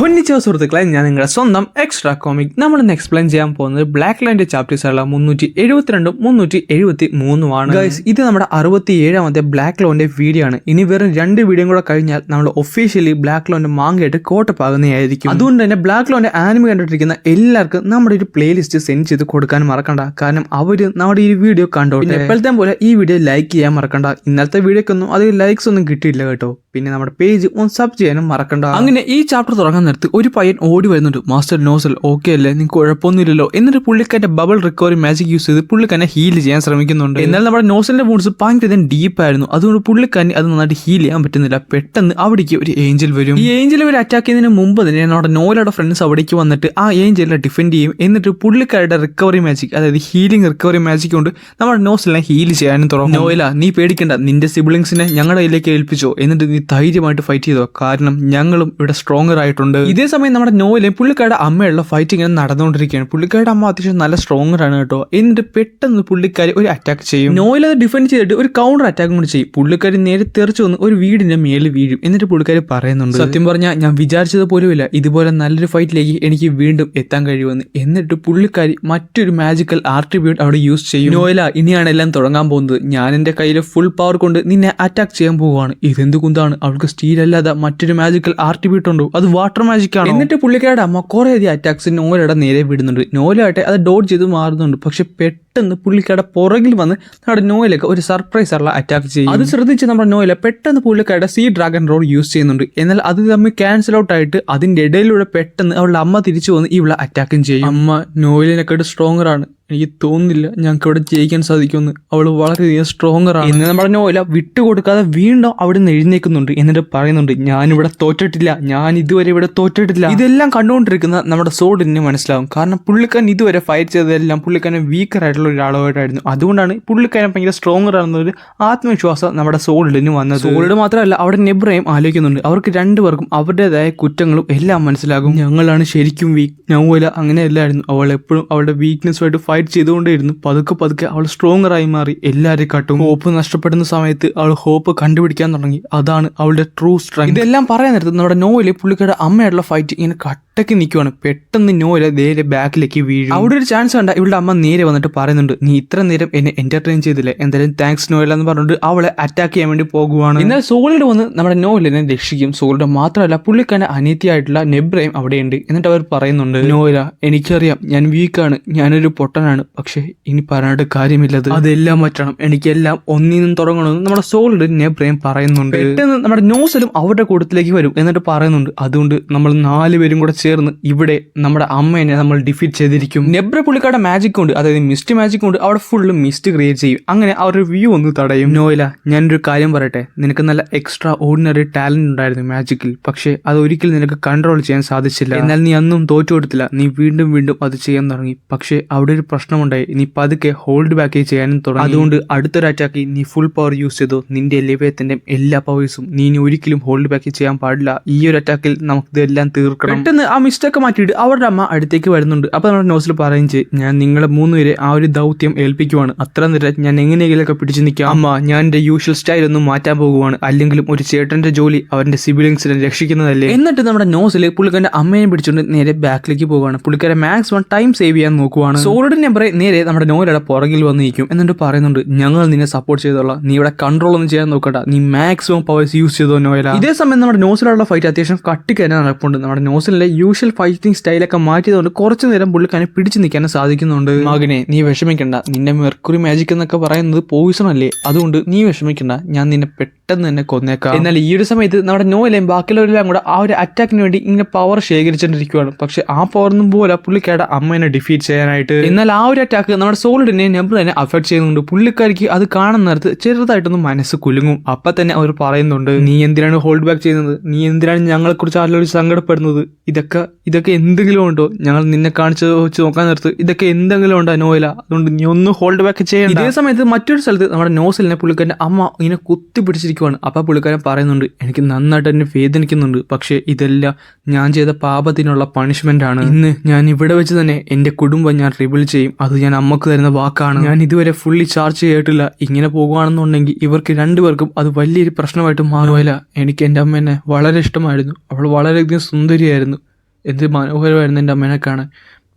കൊന്നിച്ച സുഹൃത്തുക്കളെ, ഞാൻ നിങ്ങളുടെ സ്വന്തം എക്സ്ട്രാ കോമിക്. നമ്മളിന്ന് എക്സ്പ്ലെയിൻ ചെയ്യാൻ പോകുന്നത് ബ്ലാക്ക് ലൈൻ്റെ ചാപ്റ്റേഴ്സ് ഉള്ള 372 373 ഗൈസ്. ഇത് നമ്മുടെ 67ാമത്തെ ബ്ലാക്ക് ലോന്റെ വീഡിയോ ആണ്. ഇനി വെറും 2 വീഡിയോ കൂടെ കഴിഞ്ഞാൽ നമ്മൾ ഒഫീഷ്യലി ബ്ലാക്ക് ലോന്റെ മാങ്ങയായിട്ട് കോട്ടപ്പാകുന്നതായിരിക്കും. അതുകൊണ്ട് തന്നെ ബ്ലാക്ക് ലോന്റെ ആനിമ കണ്ടിട്ടിരിക്കുന്ന എല്ലാവർക്കും നമ്മുടെ ഒരു പ്ലേലിസ്റ്റ് സെൻഡ് ചെയ്ത് കൊടുക്കാൻ മറക്കണ്ട. കാരണം അവര് നമ്മുടെ ഈ വീഡിയോ കണ്ടോട്ടെ. എപ്പോഴത്തെ പോലെ ഈ വീഡിയോ ലൈക്ക് ചെയ്യാൻ മറക്കണ്ട. ഇന്നലത്തെ വീഡിയോക്കൊന്നും അത് ലൈക്സ് ഒന്നും കിട്ടിയില്ല കേട്ടോ. പിന്നെ നമ്മുടെ പേജ് ഒന്ന് സബ് ചെയ്യാനും മറക്കണ്ട. അങ്ങനെ ഈ ചാപ്റ്റർ തുടങ്ങാൻ നേരത്ത് ഒരു പയ്യൻ ഓടി വരുന്നുണ്ട്. മാസ്റ്റർ നോസൽ ഓക്കെ അല്ലേ, നിങ്ങൾക്ക് കുഴപ്പമൊന്നുമില്ലല്ലോ. എന്നിട്ട് പുള്ളിക്കാരുടെ ബബിൾ റിക്കവറി മാജിക് യൂസ് ചെയ്ത് പുള്ളിക്കാരനെ ഹീൽ ചെയ്യാൻ ശ്രമിക്കുന്നുണ്ട്. എന്നാൽ നമ്മുടെ നോസലിന്റെ വൂൺസ് ഭയങ്കര ഡീപ്പായിരുന്നു. അതുകൊണ്ട് പുള്ളിക്കാരന് അത് നന്നായിട്ട് ഹീൽ ചെയ്യാൻ പറ്റുന്നില്ല. പെട്ടെന്ന് അവിടേക്ക് ഒരു ഏഞ്ചൽ വരും. ഈ ഏഞ്ചൽ ഒരു അറ്റാക്ക് ചെയ്യുന്നതിന് മുമ്പ് തന്നെ നമ്മുടെ നോലയുടെ ഫ്രണ്ട്സ് അവിടേക്ക് വന്നിട്ട് ആ ഏഞ്ചലിനെ ഡിഫെൻഡ് ചെയ്യും. എന്നിട്ട് പുള്ളിക്കാരുടെ റിക്കവറി മാജിക്, അതായത് ഹീലിംഗ് റിക്കവറി മാജിക് കൊണ്ട് നമ്മുടെ നോസലിനെ ഹീൽ ചെയ്യാനും തുടങ്ങും. നോയല, നീ പേടിക്കണ്ട, നിന്റെ സിബ്ലിങ്സിനെ ഞങ്ങളുടെ കയ്യിലേക്ക് ഏൽപ്പിച്ചോ. എന്നിട്ട് നീ ധൈര്യമായിട്ട് ഫൈറ്റ് ചെയ്തോ, കാരണം ഞങ്ങളും ഇവിടെ സ്ട്രോങ്ങർ ആയിട്ടുണ്ട്. ഇതേ സമയം നമ്മുടെ നോയിലെ പുള്ളിക്കാരുടെ അമ്മയുള്ള ഫൈറ്റ് ഇങ്ങനെ നടന്നുകൊണ്ടിരിക്കുകയാണ്. പുള്ളിക്കാരുടെ അമ്മ അത്യാവശ്യം നല്ല സ്ട്രോങ്ങർ ആണ് കേട്ടോ. എന്നിട്ട് പെട്ടെന്ന് പുള്ളിക്കാരി ഒരു അറ്റാക്ക് ചെയ്യും. നോയിൽ അത് ഡിഫെൻഡ് ചെയ്തിട്ട് ഒരു കൗണ്ടർ അറ്റാക്കും കൂടി ചെയ്യും. പുള്ളിക്കാരി നേരെ തെറിച്ചു വന്ന് ഒരു വീടിന്റെ മേളിൽ വീഴും. എന്നിട്ട് പുള്ളിക്കാരി പറയുന്നുണ്ട്, സത്യം പറഞ്ഞാൽ ഞാൻ വിചാരിച്ചത് പോലുമില്ല ഇതുപോലെ നല്ലൊരു ഫൈറ്റിലേക്ക് എനിക്ക് വീണ്ടും എത്താൻ കഴിയുമെന്ന്. എന്നിട്ട് പുള്ളിക്കാരി മറ്റൊരു മാജിക്കൽ ആർട്ടിബ്യൂട്ട് അവിടെ യൂസ് ചെയ്യും. നോയില, ഇനിയാണ് എല്ലാം തുടങ്ങാൻ പോകുന്നത്. ഞാൻ എന്റെ കയ്യിലെ ഫുൾ പവർ കൊണ്ട് നിന്നെ അറ്റാക്ക് ചെയ്യാൻ പോവുകയാണ്. ഇതെന്ത് കുന്താണ്, അവൾക്ക് സ്റ്റീൽ അല്ലാതെ മറ്റൊരു മാജിക്കൽ ആർട്ടിബ്യൂട്ട് ഉണ്ടോ, അത് വാട്ടർ മാജിക് ആണ്. എന്നിട്ട് പുള്ളിക്കാരുടെ അമ്മ കുറെ അധികം അറ്റാക്സ് നോലയുടെ നേരെ വിടുന്നുണ്ട്. നോലായിട്ട് അത് ഡോഡ് ചെയ്ത് മാറുന്നുണ്ട്. പക്ഷെ പെട്ടെന്ന് പുള്ളിക്കാരുടെ പുറകിൽ വന്ന് നമ്മുടെ നോയിലൊക്കെ ഒരു സർപ്രൈസ് ഉള്ള അറ്റാക്ക് ചെയ്യും. അത് ശ്രദ്ധിച്ച് നമ്മുടെ നോയില പെട്ടെന്ന് പുള്ളിക്കാരുടെ സീ ഡ്രാഗൺ റോഡ് യൂസ് ചെയ്യുന്നുണ്ട്. എന്നാൽ അത് തമ്മിൽ ക്യാൻസൽ ഔട്ട് ആയിട്ട് അതിന്റെ ഇടയിലൂടെ പെട്ടെന്ന് അവളുടെ അമ്മ തിരിച്ചു വന്ന് ഇവിടെ അറ്റാക്കും ചെയ്യും. അമ്മ നോയിലിനെക്കാട്ട് സ്ട്രോങ്ങർ ആണ്, എനിക്ക് തോന്നുന്നില്ല ഞങ്ങൾക്ക് ഇവിടെ ജയിക്കാൻ സാധിക്കുമെന്ന്. അവൾ വളരെയധികം സ്ട്രോങ്ങർ ആണ്. ഇന്ന് നമ്മുടെ നോയില വിട്ടുകൊടുക്കാതെ വീണ്ടും അവിടെ നിന്ന് എഴുന്നേക്കുന്നുണ്ട്. എന്നിട്ട് പറയുന്നുണ്ട്, ഞാനിവിടെ തോറ്റിട്ടില്ല, ഞാൻ ഇതുവരെ ഇവിടെ തോറ്റിട്ടില്ല. ഇതെല്ലാം കണ്ടുകൊണ്ടിരിക്കുന്ന നമ്മുടെ സോഡിന് മനസ്സിലാവും. കാരണം പുള്ളിക്കാരൻ ഇതുവരെ ഫൈറ്റ് ചെയ്തതെല്ലാം പുള്ളിക്കാരൻ വീക്കർ ആയിട്ടുള്ള ഒരാളായിട്ടായിരുന്നു. അതുകൊണ്ടാണ് പുള്ളിക്കാരൻ ഭയങ്കര സ്ട്രോങ്ങർ ആണെന്നൊരു ആത്മവിശ്വാസം നമ്മുടെ സോഡിന് വന്നത്. സോഡിന് മാത്രമല്ല അവിടെ നെബ്രയും ആലോചിക്കുന്നുണ്ട്. അവർക്ക് രണ്ടുപേർക്കും അവരുടേതായ കുറ്റങ്ങളും എല്ലാം മനസ്സിലാകും. ഞങ്ങളാണ് ശരിക്കും വീക്ക്. നോയില അങ്ങനെയല്ലായിരുന്നു. അവൾ എപ്പോഴും അവളുടെ വീക്ക്നെസ്സുമായിട്ട് ഫൈറ്റ് ചെയ്തുകൊണ്ടേയിരുന്നു. പതുക്കെ അവൾ സ്ട്രോങ്ങർ ആയി മാറി. എല്ലാവരെയും കാട്ടും. ഹോപ്പ് നഷ്ടപ്പെടുന്ന സമയത്ത് അവൾ ഹോപ്പ് കണ്ടുപിടിക്കാൻ തുടങ്ങി. അതാണ് അവളുടെ ട്രൂ സ്ട്രെങ്ത്. ഇതെല്ലാം പറയാൻ നേരത്ത് നമ്മുടെ നോയില് പുള്ളിക്കാരുടെ അമ്മയുള്ള ഫൈറ്റ് ഇങ്ങനെ കട്ടക്ക് നിൽക്കുവാണ്. പെട്ടെന്ന് നോയില നേരെ ബാക്കിലേക്ക് വീഴും. അവിടെ ഒരു ചാൻസ് കണ്ട ഇവളുടെ അമ്മ നേരെ വന്നിട്ട് പറയുന്നുണ്ട്, നീ ഇത്ര നേരം എന്നെ എന്റർടൈൻ ചെയ്തില്ലേ, എന്തായാലും താങ്ക്സ് നോയില എന്ന് പറഞ്ഞിട്ട് അവളെ അറ്റാക്ക് ചെയ്യാൻ വേണ്ടി പോകുവാണ്. എന്നാൽ സോളിഡ് വന്ന് നമ്മുടെ നോയിലിനെ രക്ഷിക്കും. സോളിഡ് മാത്രമല്ല പുള്ളിക്കാരന്റെ അനിയത്തിയായിട്ടുള്ള നെബ്രയും അവിടെയുണ്ട്. എന്നിട്ട് അവർ പറയുന്നുണ്ട്, നോയില എനിക്കറിയാം ഞാൻ വീക്കാണ്, ഞാനൊരു പൊട്ടനാണ്, പക്ഷെ ഇനി പറയാനായിട്ട് കാര്യമില്ലത്, അതെല്ലാം മാറ്റണം, എനിക്കെല്ലാം ഒന്നിനും തുടങ്ങണമെന്ന് നമ്മുടെ സോളിഡ് നെബ്രയും പറയുന്നുണ്ട്. പെട്ടെന്ന് നമ്മുടെ നോസലും അവരുടെ കൂട്ടത്തിലേക്ക് വരും. എന്നിട്ട് പറയുന്നുണ്ട്, അതുകൊണ്ട് നമ്മൾ 4 പേരും കൂടെ ചേർന്ന് ഇവിടെ നമ്മുടെ അമ്മേനെ നമ്മൾ ഡിഫീറ്റ് ചെയ്തിരിക്കും. നെബ്ര പുള്ളിക്കാരുടെ മാജിക് കൊണ്ട്, അതായത് മിസ്റ്റ് മാജിക് കൊണ്ട് അവിടെ ഫുള്ള് മിസ്റ്റ് ക്രിയേറ്റ് ചെയ്യും. അങ്ങനെ അവരുടെ വ്യൂ ഒന്ന് തടയും. നോയില, ഞാനൊരു കാര്യം പറയട്ടെ, നിനക്ക് നല്ല എക്സ്ട്രാ ഓർഡിനറി ടാലന്റ് ഉണ്ടായിരുന്നു മാജിക്കിൽ, പക്ഷെ അത് ഒരിക്കലും നിനക്ക് കൺട്രോൾ ചെയ്യാൻ സാധിച്ചില്ല. എന്നാൽ നീ അന്നും തോറ്റു കൊടുത്തില്ല, നീ വീണ്ടും അത് ചെയ്യാൻ തുടങ്ങി. പക്ഷെ അവിടെ ഒരു പ്രശ്നമുണ്ടായി, നീ പതുക്കെ ഹോൾഡ് ബാക്ക് ചെയ്യാനും തുടങ്ങി. അതുകൊണ്ട് അടുത്തൊരു അറ്റാക്ക് നീ ഫുൾ പവർ യൂസ് ചെയ്തു. നിന്റെ ലിവേത്തിന്റെ എല്ലാ പവേഴ്സും നീ ഇനി ഒരിക്കലും ഹോൾഡ് ബാക്ക് ചെയ്യാൻ പാടില്ല. ഈ ഒരു അറ്റാക്കിൽ നമുക്ക് ഇതെല്ലാം തീർക്കണം. പെട്ടെന്ന് ആ മിസ്റ്റേക്ക് മാറ്റിയിട്ട് അവരുടെ അമ്മ അടുത്തേക്ക് വരുന്നുണ്ട്. അപ്പൊ നമ്മുടെ നോസിൽ പറയും ചെയ്യും, ഞാൻ നിങ്ങളെ 3 പേരെ ആ ഒരു ദൗത്യം ഏൽപ്പിക്കുവാണ്. അത്ര നേരം ഞാൻ എങ്ങനെയെങ്കിലൊക്കെ പിടിച്ചു നിൽക്കാം. അമ്മ, ഞാൻ എന്റെ യൂഷ്വൽ സ്റ്റൈൽ ഒന്നും മാറ്റാൻ പോകുവാണ്. അല്ലെങ്കിലും ഒരു ചേട്ടന്റെ ജോലി അവന്റെ സിബിലിങ്സിനെ രക്ഷിക്കുന്നതല്ലേ. എന്നിട്ട് നമ്മുടെ നോസിൽ പുള്ളിക്കാരന്റെ അമ്മയെ പിടിച്ചുകൊണ്ട് നേരെ ബാക്കിലേക്ക് പോവുകയാണ്. പുള്ളിക്കാരെ മാക്സിമം ടൈം സേവ് ചെയ്യാൻ നോക്കുവാണ്. സോളിഡ് നമ്പറെ നേരെ നമ്മുടെ നോയിലയുടെ പുറകിൽ വന്ന് നിൽക്കും. എന്നിട്ട് പറയുന്നുണ്ട്, ഞങ്ങൾ നിന്നെ സപ്പോർട്ട് ചെയ്തോളാം, നീ ഇവിടെ കൺട്രോൾ ഒന്നും ചെയ്യാൻ നോക്കണ്ട, നീ മാക്സിമം പവേഴ്സ് യൂസ് ചെയ്തോ നോയില. ഇതേ സമയം നമ്മുടെ നോസിലുള്ള ഫൈറ്റ് അത്യാവശ്യം കട്ടിക്കന്നെ നടപ്പുണ്ട്. നമ്മുടെ നോസിലെ യൂഷ്വൽ ഫൈറ്റിംഗ് സ്റ്റൈലൊക്കെ മാറ്റിയതുകൊണ്ട് കുറച്ചു നേരം പുള്ളിക്കാനെ പിടിച്ചു നിൽക്കാനും സാധിക്കുന്നുണ്ട്. മകനെ, നീ വിഷമിക്കണ്ട, നിന്റെ മെർക്കുറി മാജിക് എന്നൊക്കെ പറയുന്നത് പോയിസൺ അല്ലേ, അതുകൊണ്ട് നീ വിഷമിക്കണ്ട, ഞാൻ നിന്നെ പെട്ടെന്ന് തന്നെ കൊന്നേക്കാം. എന്നാൽ ഈ ഒരു സമയത്ത് നമ്മുടെ നോയിലേയും ബാക്കിയുള്ളവരെല്ലാം കൂടെ ആ ഒരു അറ്റാക്കിന് വേണ്ടി ഇങ്ങനെ പവർ ശേഖരിച്ചുകൊണ്ടിരിക്കുകയാണ്. പക്ഷെ ആ പവറൊന്നും പോലെ പുള്ളിക്കാരുടെ അമ്മേനെ ഡിഫീറ്റ് ചെയ്യാനായിട്ട്. എന്നാൽ ആ ഒരു അറ്റാക്ക് നമ്മുടെ സോളിഡിനെ നെബ്ര തന്നെ അഫക്ട് ചെയ്യുന്നുണ്ട്. പുള്ളിക്കാരിക്ക് അത് കാണുന്ന നേരത്ത് ചെറുതായിട്ടൊന്ന് മനസ്സ് കുലുങ്ങും. അപ്പൊ തന്നെ അവർ പറയുന്നുണ്ട്, നീ എന്തിനാണ് ഹോൾഡ് ബാക്ക് ചെയ്യുന്നത്, നീ എന്തിനാണ് ഞങ്ങളെ കുറിച്ച് ആലോചിച്ച് സങ്കടപ്പെടുന്നത്, ഇതൊക്കെ പുഴുക്ക ഇതൊക്കെ എന്തെങ്കിലും ഉണ്ടോ? ഞങ്ങൾ നിന്നെ കാണിച്ച് വെച്ച് നോക്കാൻ നിർത്ത്. ഇതൊക്കെ എന്തെങ്കിലും ഉണ്ടോ നോയില? അതുകൊണ്ട് നീ ഒന്ന് ഹോൾഡ് ബാക്ക് ചെയ്യണം. ഇതേ സമയത്ത് മറ്റൊരു സ്ഥലത്ത് നമ്മുടെ നോസിലിനെ പുള്ളിക്കാരൻ്റെ അമ്മ ഇങ്ങനെ കുത്തി പിടിച്ചിരിക്കുവാണ്. അപ്പോൾ പുള്ളിക്കാരൻ പറയുന്നുണ്ട്, എനിക്ക് നന്നായിട്ട് എന്നെ വേദനിക്കുന്നുണ്ട്, പക്ഷേ ഇതെല്ലാം ഞാൻ ചെയ്ത പാപത്തിനുള്ള പണിഷ്മെന്റ് ആണ്. ഇന്ന് ഞാൻ ഇവിടെ വെച്ച് തന്നെ എൻ്റെ കുടുംബം ഞാൻ റിബിൾ ചെയ്യും. അത് ഞാൻ അമ്മക്ക് തരുന്ന വാക്കാണ്. ഞാൻ ഇതുവരെ ഫുള്ളി ചാർജ് ചെയ്തിട്ടില്ല. ഇങ്ങനെ പോകുകയാണെന്നുണ്ടെങ്കിൽ ഇവർക്ക് രണ്ടുപേർക്കും അത് വലിയൊരു പ്രശ്നമായിട്ട് മാറുമല്ല. എനിക്ക് എൻ്റെ അമ്മേനെ വളരെ ഇഷ്ടമായിരുന്നു. അവൾ വളരെയധികം സുന്ദരിയായിരുന്നു. എന്ത് മനോഹരമായിരുന്നു എൻ്റെ അമ്മേനെ കാണാൻ.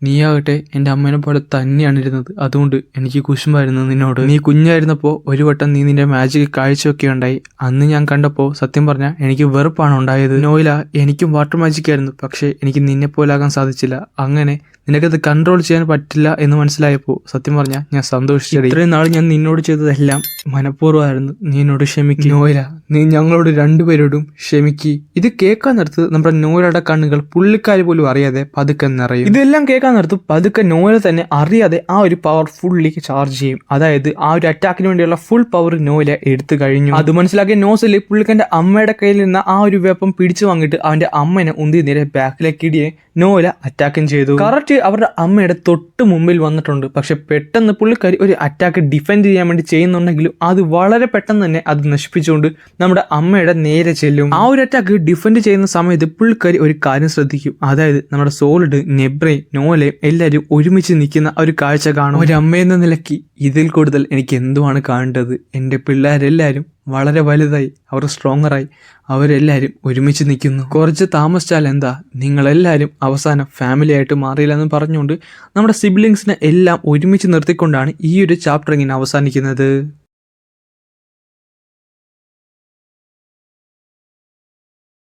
നീയാകട്ടെ എൻ്റെ അമ്മേനെ പോലെ തന്നെയാണ് ഇരുന്നത്. അതുകൊണ്ട് എനിക്ക് കുശുമ്പായിരുന്നു നിന്നോട്. നീ കുഞ്ഞായിരുന്നപ്പോൾ ഒരു വട്ടം നീ നിന്റെ മാജിക് കാഴ്ചയൊക്കെ ഉണ്ടായി. അന്ന് ഞാൻ കണ്ടപ്പോൾ സത്യം പറഞ്ഞാൽ എനിക്ക് വെറുപ്പാണ് ഉണ്ടായത്. നോയില, എനിക്കും വാട്ടർ മാജിക് ആയിരുന്നു, പക്ഷേ എനിക്ക് നിന്നെ പോലാകാൻ സാധിച്ചില്ല. അങ്ങനെ നിനക്കത് കൺട്രോൾ ചെയ്യാൻ പറ്റില്ല എന്ന് മനസ്സിലായപ്പോൾ സത്യം പറഞ്ഞാൽ ഞാൻ സന്തോഷിച്ചത്. ഇത്രയും നാൾ ഞാൻ നിന്നോട് ചെയ്തതെല്ലാം മനഃപൂർവ്വമായിരുന്നു. നീ എന്നോട് ക്ഷമിക്കും നോയില. നീ ഞങ്ങളോട് രണ്ടുപേരോടും ക്ഷമിക്ക്. ഇത് കേൾക്കാൻ നേരത്ത് നമ്മുടെ നോയിലയുടെ കണ്ണുകൾ പുള്ളിക്കാരി പോലും അറിയാതെ പതുക്കെ നിറയും. ഇതെല്ലാം കേൾക്കാൻ നേരത്ത് പതുക്കെ നോയില തന്നെ അറിയാതെ ആ ഒരു പവർ ഫുള്ളി ചാർജ് ചെയ്യും. അതായത് ആ ഒരു അറ്റാക്കിന് വേണ്ടിയുള്ള ഫുൾ പവർ നോയില എടുത്തു കഴിഞ്ഞു. അത് മനസ്സിലാക്കിയ നോസിൽ പുള്ളിക്കൻ്റെ അമ്മയുടെ കയ്യിൽ നിന്ന് ആ ഒരു വെപ്പം പിടിച്ചു വാങ്ങിയിട്ട് അവന്റെ അമ്മേനെ ഉന്തി നേരെ ബാക്കിലേക്ക് ഇടിയെ നോയില അറ്റാക്കും ചെയ്തു. കറക്റ്റ് അവരുടെ അമ്മയുടെ തൊട്ട് മുമ്പിൽ വന്നിട്ടുണ്ട്. പക്ഷെ പെട്ടെന്ന് പുള്ളിക്കാരി ഒരു അറ്റാക്ക് ഡിഫെൻഡ് ചെയ്യാൻ വേണ്ടി ചെയ്യുന്നുണ്ടെങ്കിലും അത് വളരെ പെട്ടെന്ന് തന്നെ അത് നശിപ്പിച്ചുകൊണ്ട് നമ്മുടെ അമ്മയുടെ നേരെ ചെല്ലും. ആ ഒരു അറ്റാക്ക് ഡിഫെൻഡ് ചെയ്യുന്ന സമയത്ത് പുള്ളിക്കാരി ഒരു കാര്യം ശ്രദ്ധിക്കും. അതായത് നമ്മുടെ സോളിഡ്, നെബ്രയും നോലയും എല്ലാവരും ഒരുമിച്ച് നിൽക്കുന്ന ഒരു കാഴ്ച കാണും. ഒരു അമ്മയെന്ന നിലയ്ക്ക് ഇതിൽ കൂടുതൽ എനിക്ക് എന്തുമാണ് കാണേണ്ടത്? എൻ്റെ പിള്ളേരെല്ലാവരും വളരെ വലുതായി, അവർ സ്ട്രോങ്ങറായി, അവരെല്ലാവരും ഒരുമിച്ച് നിൽക്കുന്നു. കുറച്ച് താമസിച്ചാൽ എന്താ, നിങ്ങളെല്ലാവരും അവസാനം ഫാമിലി ആയിട്ട് മാറിയില്ലെന്ന് പറഞ്ഞുകൊണ്ട് നമ്മുടെ സിബ്ലിങ്സിനെ എല്ലാം ഒരുമിച്ച് നിർത്തിക്കൊണ്ടാണ് ഈ ഒരു ചാപ്റ്റർ ഇങ്ങനെ അവസാനിക്കുന്നത്.